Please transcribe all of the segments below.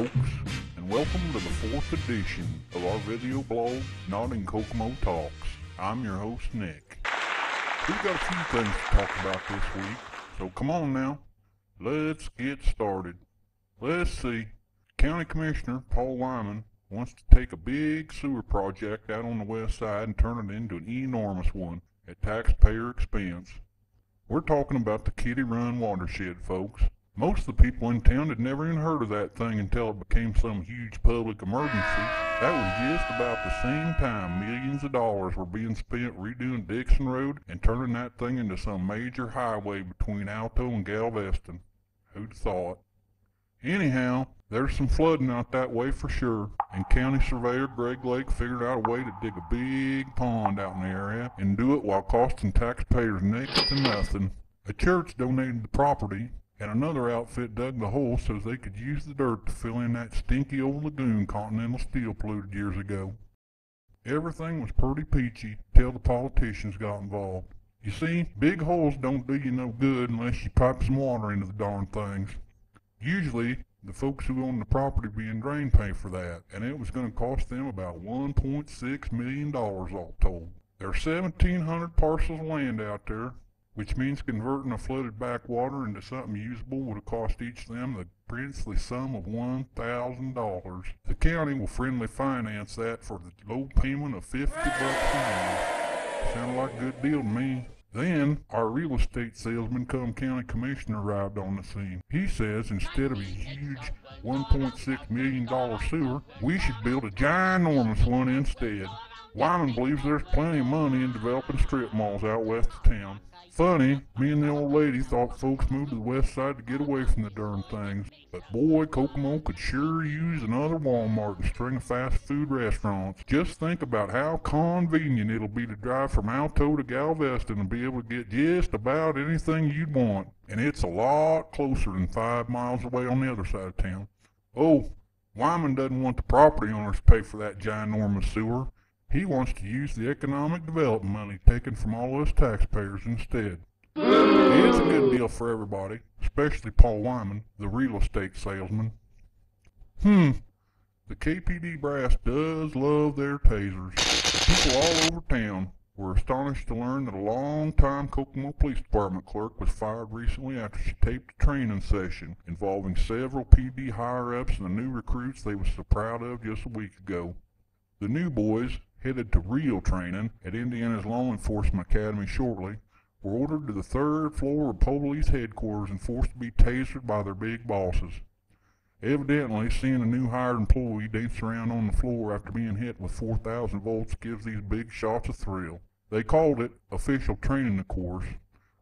folks, and welcome to the 4th edition of our video blog, Kokomo Talks. I'm your host, Nick. We've got a few things to talk about this week, so come on now, let's get started. Let's see, County Commissioner Paul Wyman wants to take a big sewer project out on the west side and turn it into an enormous one at taxpayer expense. We're talking about the Kitty Run watershed, folks. Most of the people in town had never even heard of that thing until it became some huge public emergency. That was just about the same time millions of dollars were being spent redoing Dixon Road and turning that thing into some major highway between Alto and Galveston. Who'd thought? Anyhow, there's some flooding out that way for sure, and County Surveyor Greg Lake figured out a way to dig a big pond out in the area and do it while costing taxpayers next to nothing. A church donated the property, and another outfit dug the hole so they could use the dirt to fill in that stinky old lagoon Continental Steel polluted years ago. Everything was pretty peachy till the politicians got involved. You see, big holes don't do you no good unless you pipe some water into the darn things. Usually, the folks who own the property being drained pay for that, and it was going to cost them about $1.6 million all told. There are 1,700 parcels of land out there, which means converting a flooded backwater into something usable would have cost each of them the princely sum of $1,000. The county will friendly finance that for the low payment of $50 a year. Sounded like a good deal to me. Then, our real estate salesman come county commissioner arrived on the scene. He says instead of a huge $1.6 million sewer, we should build a ginormous one instead. Wyman believes there's plenty of money in developing strip malls out west of town. Funny, me and the old lady thought folks moved to the west side to get away from the darn things. But boy, Kokomo could sure use another Walmart and string of fast food restaurants. Just think about how convenient it'll be to drive from Alto to Galveston and be able to get just about anything you'd want. And it's a lot closer than 5 miles away on the other side of town. Oh, Wyman doesn't want the property owners to pay for that ginormous sewer. He wants to use the economic development money taken from all us taxpayers instead. It's a good deal for everybody, especially Paul Wyman, the real estate salesman. The KPD brass does love their tasers. People all over town were astonished to learn that a long-time Kokomo Police Department clerk was fired recently after she taped a training session involving several PD higher-ups and the new recruits they were so proud of just a week ago. The new boys, headed to real training at Indiana's Law Enforcement Academy shortly, were ordered to the 3rd floor of police headquarters and forced to be tasered by their big bosses. Evidently, seeing a new hired employee dance around on the floor after being hit with 4,000 volts gives these big shots a thrill. They called it official training, of course,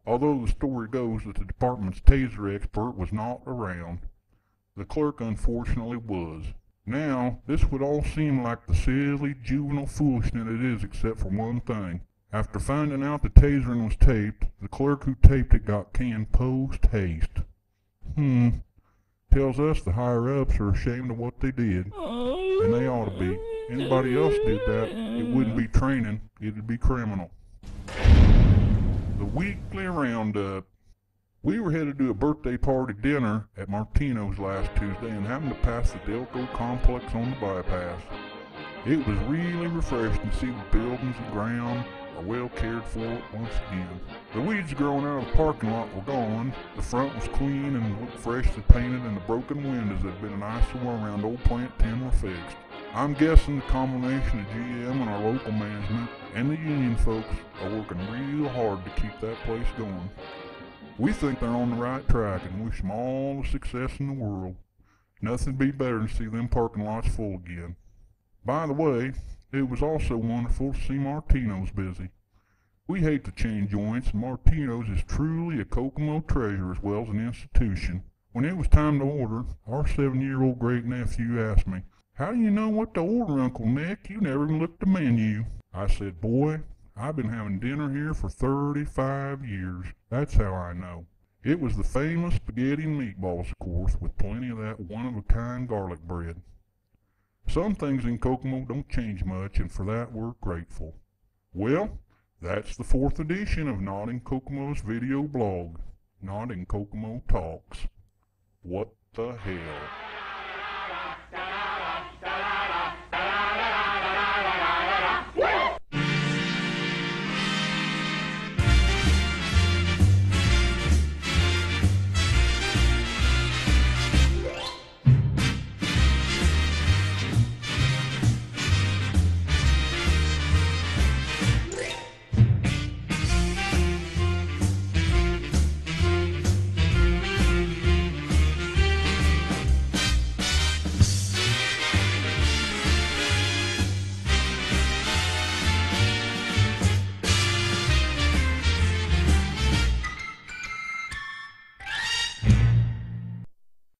although the story goes that the department's taser expert was not around. The clerk unfortunately was. Now, this would all seem like the silly, juvenile foolishness it is except for one thing. After finding out the tasering was taped, the clerk who taped it got canned post-haste. Tells us the higher-ups are ashamed of what they did. And they ought to be. Anybody else did that, it wouldn't be training, it'd be criminal. The weekly roundup. We were headed to a birthday party dinner at Martino's last Tuesday and happened to pass the Delco complex on the bypass. It was really refreshing to see the buildings and ground are well cared for once again. The weeds growing out of the parking lot were gone, the front was clean and looked freshly painted, and the broken windows that had been an eyesore around Old Plant 10 were fixed. I'm guessing the combination of GM and our local management and the union folks are working real hard to keep that place going. We think they're on the right track and wish them all the success in the world. Nothing'd be better than to see them parking lots full again. By the way, it was also wonderful to see Martino's busy. We hate to change joints, and Martino's is truly a Kokomo treasure as well as an institution. When it was time to order, our 7-year-old great-nephew asked me, "How do you know what to order, Uncle Nick? You never even looked at the menu." I said, "Boy, I've been having dinner here for 35 years. That's how I know." It was the famous spaghetti and meatballs, of course, with plenty of that one-of-a-kind garlic bread. Some things in Kokomo don't change much, and for that we're grateful. Well, that's the 4th edition of Kokomo's video blog, Kokomo Talks. What the hell?